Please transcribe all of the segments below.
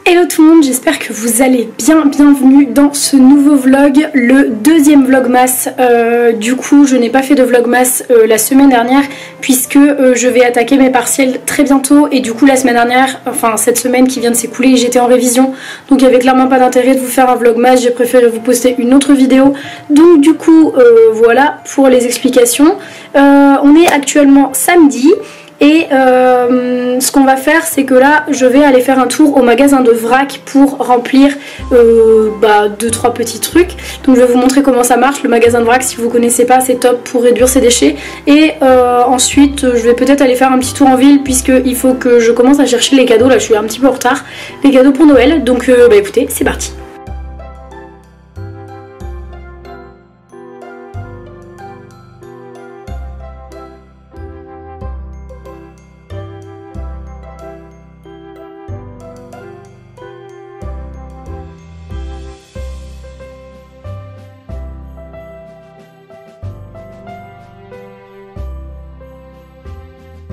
Hello tout le monde, j'espère que vous allez bien, bienvenue dans ce nouveau vlog, le deuxième vlogmas. Du coup je n'ai pas fait de vlogmas la semaine dernière puisque je vais attaquer mes partiels très bientôt et du coup la semaine dernière, enfin cette semaine qui vient de s'écouler, j'étais en révision donc il n'y avait clairement pas d'intérêt de vous faire un vlogmas, j'ai préféré vous poster une autre vidéo. Donc du coup voilà pour les explications. On est actuellement samedi. Et ce qu'on va faire, c'est que là je vais aller faire un tour au magasin de vrac pour remplir 2-3 petits trucs. Donc je vais vous montrer comment ça marche. Le magasin de vrac, si vous connaissez pas, c'est top pour réduire ses déchets. Et ensuite je vais peut-être aller faire un petit tour en ville puisqu'il faut que je commence à chercher les cadeaux. Là je suis un petit peu en retard, les cadeaux pour Noël. Donc écoutez, c'est parti.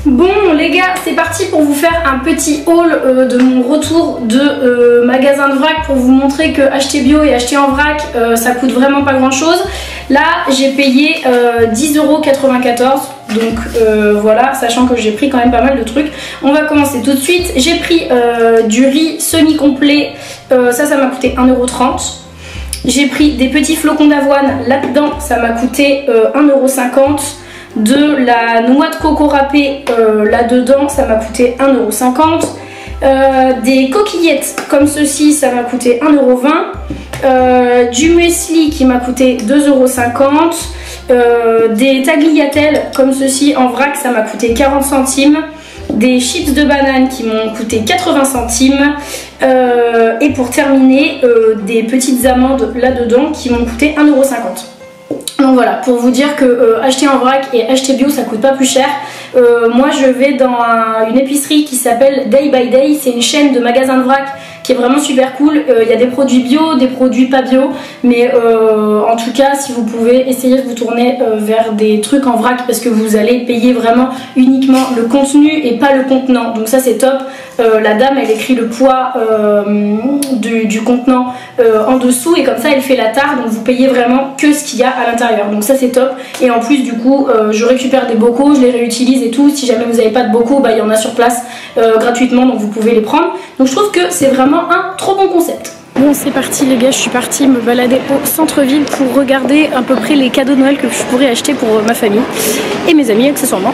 Bon les gars, c'est parti pour vous faire un petit haul de mon retour de magasin de vrac pour vous montrer que acheter bio et acheter en vrac ça coûte vraiment pas grand chose. Là j'ai payé 10,94 €, donc voilà, sachant que j'ai pris quand même pas mal de trucs. On va commencer tout de suite. J'ai pris du riz semi-complet, ça m'a coûté 1,30 €. J'ai pris des petits flocons d'avoine, là-dedans ça m'a coûté 1,50 €. De la noix de coco râpée là-dedans, ça m'a coûté 1,50 €. Des coquillettes comme ceci, ça m'a coûté 1,20 €. Du muesli qui m'a coûté 2,50 €. Des tagliatelles comme ceci en vrac, ça m'a coûté 40 centimes. Des chips de banane qui m'ont coûté 80 centimes. Et pour terminer, des petites amandes là-dedans qui m'ont coûté 1,50 €. Donc voilà, pour vous dire que acheter en vrac et acheter bio ça coûte pas plus cher. Moi je vais dans une épicerie qui s'appelle Day by Day, c'est une chaîne de magasins de vrac qui est vraiment super cool. Il y a des produits bio, des produits pas bio, mais en tout cas si vous pouvez essayer de vous tourner vers des trucs en vrac parce que vous allez payer vraiment uniquement le contenu et pas le contenant, donc ça c'est top. La dame elle écrit le poids du contenant en dessous et comme ça elle fait la tare, donc vous payez vraiment que ce qu'il y a à l'intérieur, donc ça c'est top. Et en plus du coup je récupère des bocaux, je les réutilise et tout. Si jamais vous n'avez pas de bocaux, bah, il y en a sur place gratuitement, donc vous pouvez les prendre. Donc je trouve que c'est vraiment un trop bon concept. Bon c'est parti les gars, je suis partie me balader au centre-ville pour regarder à peu près les cadeaux de Noël que je pourrais acheter pour ma famille et mes amis accessoirement.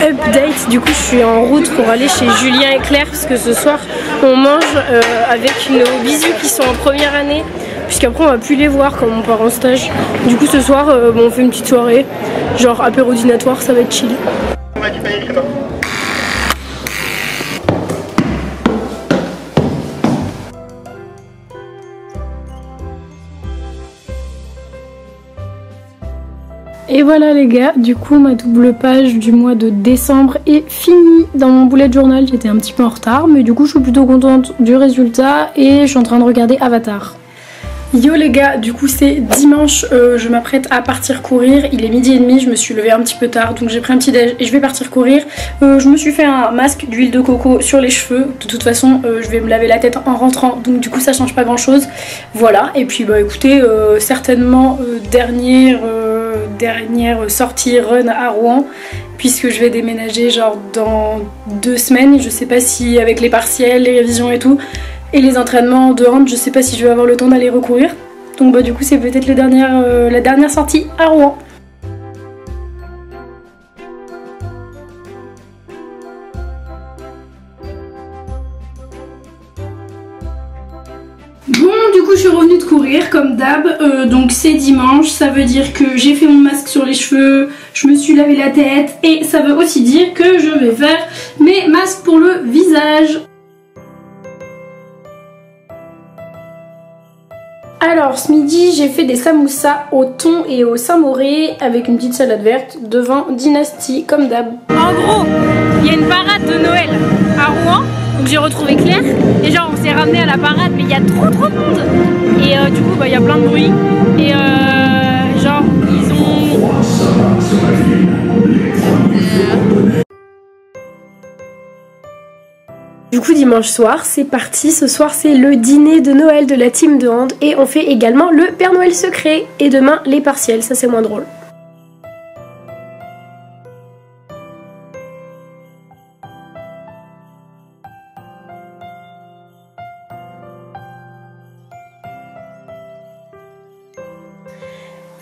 Update, du coup je suis en route pour aller chez Julien et Claire parce que ce soir on mange avec nos bisous qui sont en première année, puisqu'après on va plus les voir comme on part en stage. Du coup ce soir on fait une petite soirée genre apéro dînatoire, ça va être chill. Et voilà les gars, du coup ma double page du mois de décembre est finie. Dans mon bullet journal j'étais un petit peu en retard, mais du coup je suis plutôt contente du résultat et je suis en train de regarder Avatar. Yo les gars, du coup c'est dimanche, je m'apprête à partir courir, il est 12h30, je me suis levée un petit peu tard donc j'ai pris un petit déj et je vais partir courir. Je me suis fait un masque d'huile de coco sur les cheveux, de toute façon je vais me laver la tête en rentrant donc du coup ça change pas grand chose. Voilà, et puis bah écoutez, certainement dernière sortie run à Rouen puisque je vais déménager genre dans 2 semaines. Je sais pas si avec les partiels, les révisions et tout et les entraînements de hand, je sais pas si je vais avoir le temps d'aller recourir. Donc bah du coup c'est peut-être la dernière sortie à Rouen. Bon du coup je suis revenue de courir comme d'hab, donc c'est dimanche, ça veut dire que j'ai fait mon masque sur les cheveux, je me suis lavé la tête et ça veut aussi dire que je vais faire mes masques pour le visage. Alors ce midi j'ai fait des samoussas au thon et au samouré avec une petite salade verte devant Dynasty comme d'hab. En gros, il y a une j'ai retrouvé Claire et genre on s'est ramené à la parade mais il y a trop de monde et du coup bah il y a plein de bruit et genre ils ont... Du coup dimanche soir c'est parti, ce soir c'est le dîner de Noël de la team de hand et on fait également le Père Noël secret et demain les partiels, ça c'est moins drôle.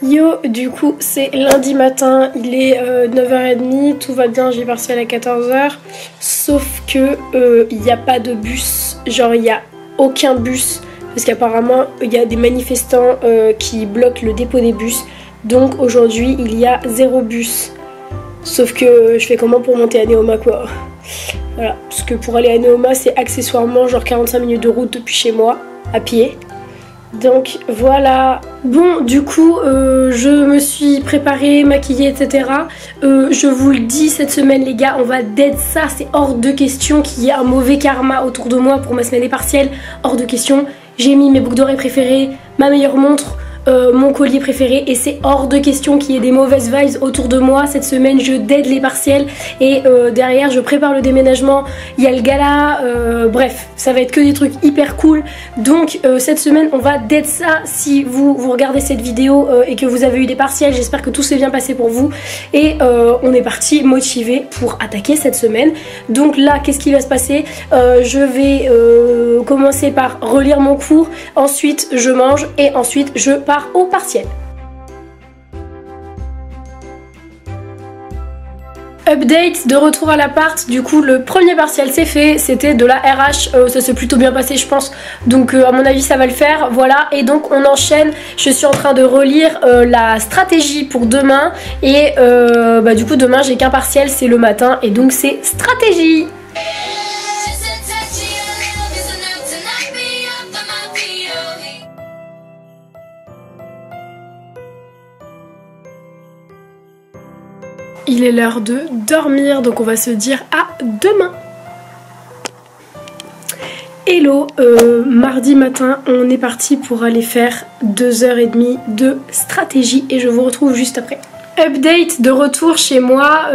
Yo, du coup c'est lundi matin, il est 9h30, tout va bien, j'ai partiel à 14h, sauf que il n'y a pas de bus, genre il n'y a aucun bus, parce qu'apparemment il y a des manifestants qui bloquent le dépôt des bus, donc aujourd'hui il y a 0 bus, sauf que je fais comment pour monter à Neoma quoi, voilà, parce que pour aller à Neoma c'est accessoirement genre 45 minutes de route depuis chez moi, à pied. Donc voilà. Bon du coup je me suis préparée, maquillée etc. Je vous le dis cette semaine les gars, on va dead ça, c'est hors de question qu'il y ait un mauvais karma autour de moi pour ma semaine des partiels, hors de question. J'ai mis mes boucles d'oreilles préférées, ma meilleure montre, mon collier préféré et c'est hors de question qu'il y ait des mauvaises vibes autour de moi. Cette semaine je dead les partiels et derrière je prépare le déménagement, il y a le gala, bref ça va être que des trucs hyper cool. Donc cette semaine on va dead ça. Si vous regardez cette vidéo et que vous avez eu des partiels, j'espère que tout s'est bien passé pour vous et on est parti motivé pour attaquer cette semaine. Donc là qu'est-ce qui va se passer, je vais commencer par relire mon cours, ensuite je mange et ensuite je pars au partiel. Update, de retour à l'appart, du coup le premier partiel c'est fait, c'était de la RH, ça s'est plutôt bien passé je pense, donc à mon avis ça va le faire, voilà, et donc on enchaîne, je suis en train de relire la stratégie pour demain, et bah du coup demain j'ai qu'un partiel, c'est le matin, et donc c'est stratégie. Il est l'heure de dormir, donc on va se dire à demain. Hello, mardi matin, on est parti pour aller faire 2h30 de stratégie et je vous retrouve juste après. Update, de retour chez moi,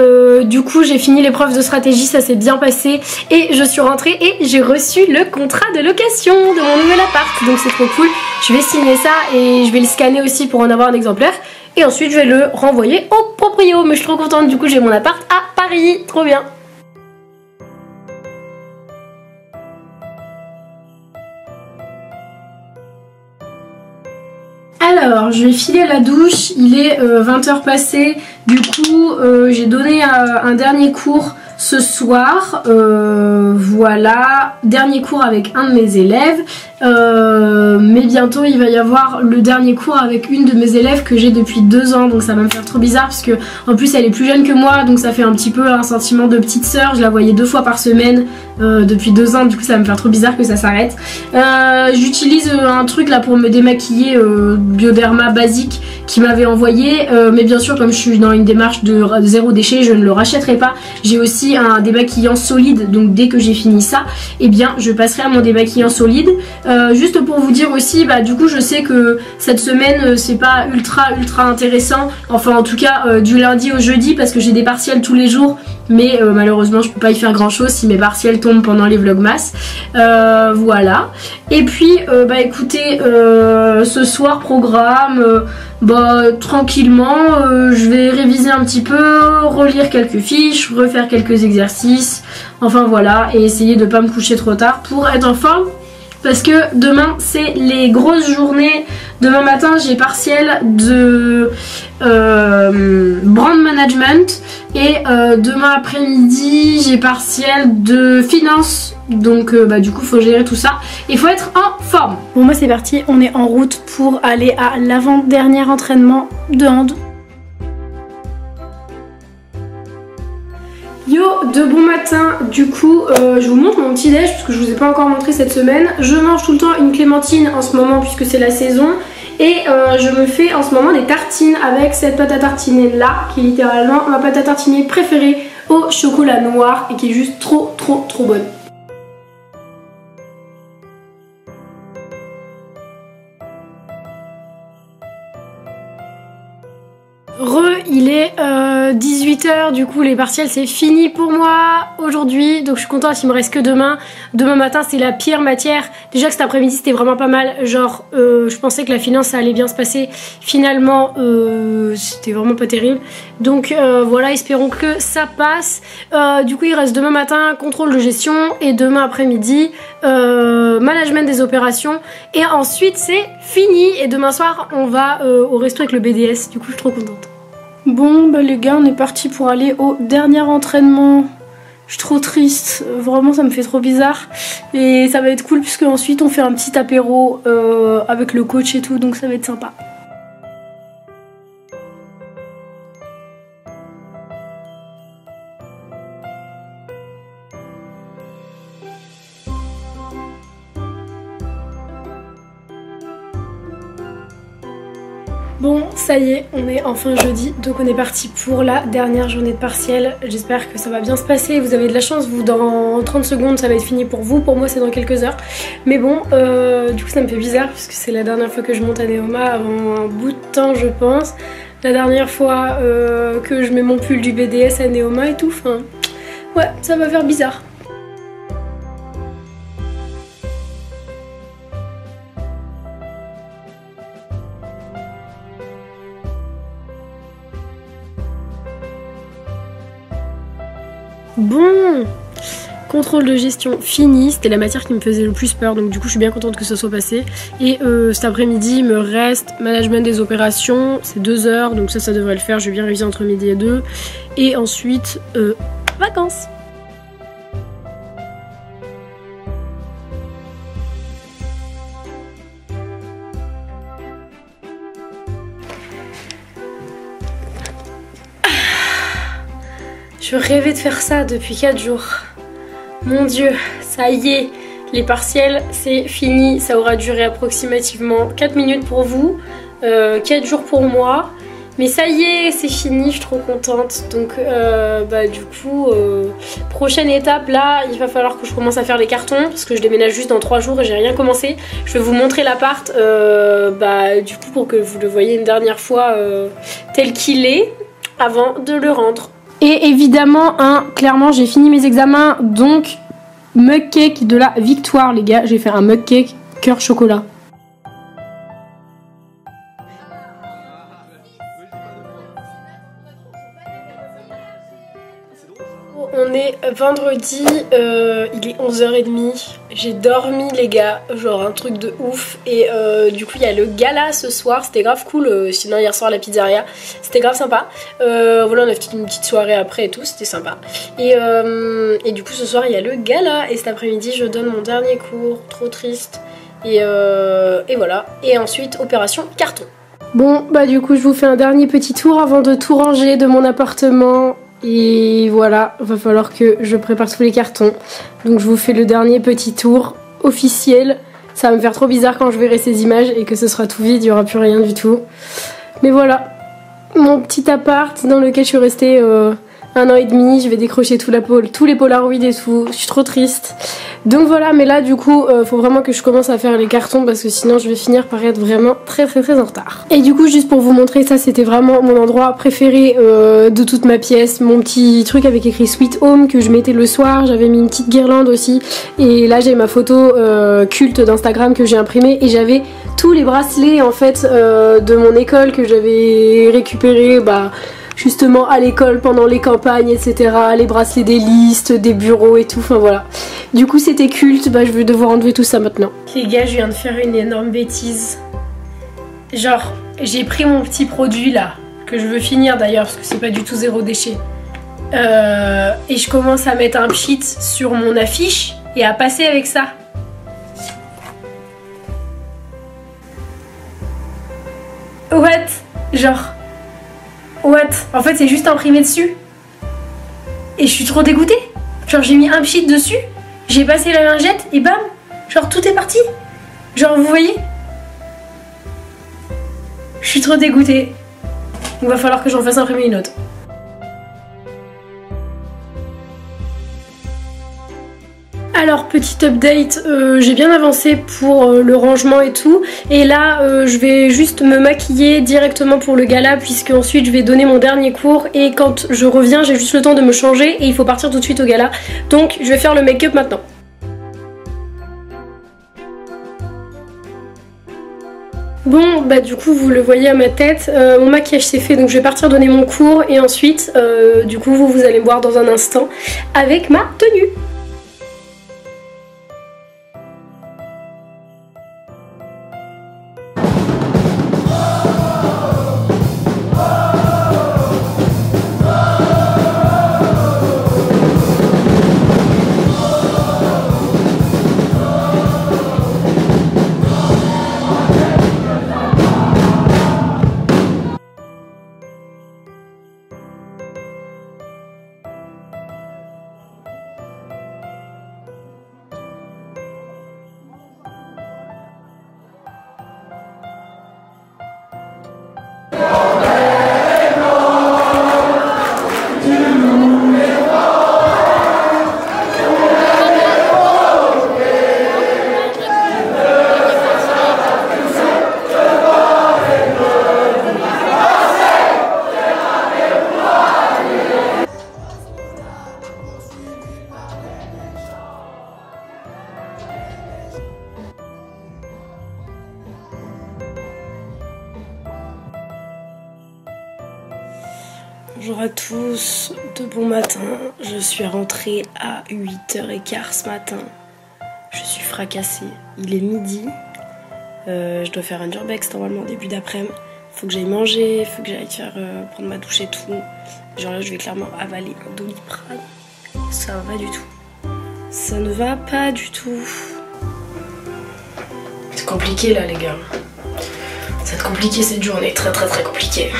du coup j'ai fini l'épreuve de stratégie, ça s'est bien passé et je suis rentrée et j'ai reçu le contrat de location de mon nouvel appart, donc c'est trop cool. Je vais signer ça et je vais le scanner aussi pour en avoir un exemplaire. Et ensuite je vais le renvoyer au proprio. Mais je suis trop contente, du coup j'ai mon appart à Paris, trop bien. Alors je vais filer à la douche, il est 20h passé. Du coup j'ai donné un dernier cours ce soir, voilà, dernier cours avec un de mes élèves, mais bientôt il va y avoir le dernier cours avec une de mes élèves que j'ai depuis 2 ans, donc ça va me faire trop bizarre parce que en plus elle est plus jeune que moi, donc ça fait un petit peu un sentiment de petite sœur. Je la voyais 2 fois par semaine depuis 2 ans, du coup ça va me faire trop bizarre que ça s'arrête. J'utilise un truc là pour me démaquiller, Bioderma basique qui m'avait envoyé, mais bien sûr comme je suis dans une démarche de 0 déchet, je ne le rachèterai pas. J'ai aussi un démaquillant solide, donc dès que j'ai fini ça, eh bien je passerai à mon démaquillant solide. Juste pour vous dire aussi, bah du coup je sais que cette semaine c'est pas ultra intéressant, enfin en tout cas du lundi au jeudi parce que j'ai des partiels tous les jours, mais malheureusement je peux pas y faire grand chose si mes partiels tombent pendant les vlogmas, voilà. Et puis bah écoutez, ce soir programme, bah tranquillement, je vais réviser un petit peu, relire quelques fiches, refaire quelques exercices, enfin voilà, et essayer de pas me coucher trop tard pour être en forme. Parce que demain c'est les grosses journées. Demain matin j'ai partiel de brand management et demain après-midi j'ai partiel de finance. Donc bah du coup faut gérer tout ça et faut être en forme. Bon moi c'est parti, on est en route pour aller à l'avant-dernier entraînement de hand. Yo, de bon matin, du coup je vous montre mon petit déj parce que je vous ai pas encore montré cette semaine. Je mange tout le temps une clémentine en ce moment puisque c'est la saison. Et je me fais en ce moment des tartines avec cette pâte à tartiner là, qui est littéralement ma pâte à tartiner préférée au chocolat noir et qui est juste trop bonne. est 18 h, du coup les partiels c'est fini pour moi aujourd'hui, donc je suis contente, il me reste que demain. Demain matin c'est la pire matière. Déjà que cet après-midi c'était vraiment pas mal, genre je pensais que la finance ça allait bien se passer, finalement c'était vraiment pas terrible. Donc voilà, espérons que ça passe. Du coup il reste demain matin contrôle de gestion et demain après-midi management des opérations, et ensuite c'est fini. Et demain soir on va au resto avec le BDS, du coup je suis trop contente. Bon bah les gars, on est parti pour aller au dernier entraînement. Je suis trop triste, vraiment ça me fait trop bizarre. Et ça va être cool puisque ensuite on fait un petit apéro avec le coach et tout, donc ça va être sympa. Bon, ça y est, on est enfin jeudi, donc on est parti pour la dernière journée de partiel. J'espère que ça va bien se passer. Vous avez de la chance, vous, dans 30 secondes ça va être fini pour vous. Pour moi c'est dans quelques heures. Mais bon, du coup ça me fait bizarre puisque c'est la dernière fois que je monte à Neoma avant un bout de temps je pense. La dernière fois que je mets mon pull du BDS à Neoma et tout, enfin ouais, ça va faire bizarre. Bon, contrôle de gestion fini, c'était la matière qui me faisait le plus peur, donc du coup je suis bien contente que ça soit passé. Et cet après-midi il me reste management des opérations, c'est 2 heures, donc ça devrait le faire, je vais bien réviser entre midi et 2. Et ensuite vacances. Je rêvais de faire ça depuis 4 jours. Mon dieu, ça y est, les partiels c'est fini. Ça aura duré approximativement 4 minutes pour vous, 4 jours pour moi. Mais ça y est, c'est fini, je suis trop contente. Donc du coup, prochaine étape là, il va falloir que je commence à faire les cartons parce que je déménage juste dans 3 jours et j'ai rien commencé. Je vais vous montrer l'appart du coup pour que vous le voyez une dernière fois tel qu'il est avant de le rendre. Et évidemment, clairement j'ai fini mes examens, donc mug cake de la victoire les gars. J'ai fait un mug cake cœur chocolat. On est vendredi, il est 11h30, j'ai dormi les gars, genre un truc de ouf. Et du coup il y a le gala ce soir, c'était grave cool, sinon hier soir la pizzeria, c'était grave sympa. Voilà, on a fait une petite soirée après et tout, c'était sympa. Et du coup ce soir il y a le gala et cet après-midi je donne mon dernier cours, trop triste. Et voilà, et ensuite opération carton. Bon bah du coup je vous fais un dernier petit tour avant de tout ranger de mon appartement. Et voilà, va falloir que je prépare tous les cartons. Donc je vous fais le dernier petit tour officiel. Ça va me faire trop bizarre quand je verrai ces images et que ce sera tout vide, il n'y aura plus rien du tout. Mais voilà, mon petit appart dans lequel je suis restée 1 an et demi. Je vais décrocher tous les Polaroids et tout, je suis trop triste. Donc voilà, mais là du coup faut vraiment que je commence à faire les cartons parce que sinon je vais finir par être vraiment très en retard. Et du coup juste pour vous montrer ça, c'était vraiment mon endroit préféré de toute ma pièce. Mon petit truc avec écrit Sweet Home que je mettais le soir, j'avais mis une petite guirlande aussi. Et là j'ai ma photo culte d'Instagram que j'ai imprimée et j'avais tous les bracelets en fait de mon école que j'avais récupéré justement à l'école pendant les campagnes etc, les bracelets des listes, des bureaux et tout, enfin voilà. Du coup c'était culte, je vais devoir enlever tout ça maintenant. Les gars, je viens de faire une énorme bêtise. Genre, j'ai pris mon petit produit là, que je veux finir d'ailleurs parce que c'est pas du tout 0 déchet. Et je commence à mettre un pchit sur mon affiche et à passer avec ça. What? Genre... What? En fait c'est juste imprimé dessus. Et je suis trop dégoûtée. Genre j'ai mis un pchit dessus, j'ai passé la lingette et bam, genre tout est parti. Genre vous voyez? Je suis trop dégoûtée. Il va falloir que j'en fasse imprimer une autre. Alors petit update, j'ai bien avancé pour le rangement et tout, et là je vais juste me maquiller directement pour le gala puisque ensuite je vais donner mon dernier cours et quand je reviens j'ai juste le temps de me changer et il faut partir tout de suite au gala, donc je vais faire le make-up maintenant. Bon bah du coup vous le voyez à ma tête, mon maquillage c'est fait donc je vais partir donner mon cours et ensuite du coup vous allez me voir dans un instant avec ma tenue. Bonjour à tous, de bon matin, je suis rentrée à 8h15 ce matin, je suis fracassée, il est midi, je dois faire un urbex normalement début d'après-midi, faut que j'aille manger, faut que j'aille faire prendre ma douche et tout, genre là je vais clairement avaler un Doliprane, ça va pas du tout, ça ne va pas du tout. C'est compliqué là les gars, ça va être compliqué cette journée, très compliqué.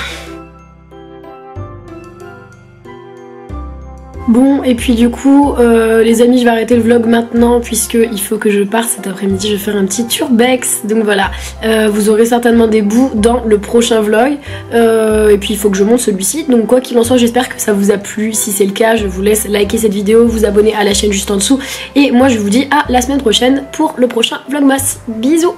Bon et puis du coup les amis je vais arrêter le vlog maintenant puisque il faut que je parte cet après-midi, je vais faire un petit urbex, donc voilà, vous aurez certainement des bouts dans le prochain vlog et puis il faut que je monte celui-ci, donc quoi qu'il en soit j'espère que ça vous a plu, si c'est le cas je vous laisse liker cette vidéo, vous abonner à la chaîne juste en dessous et moi je vous dis à la semaine prochaine pour le prochain vlogmas, bisous.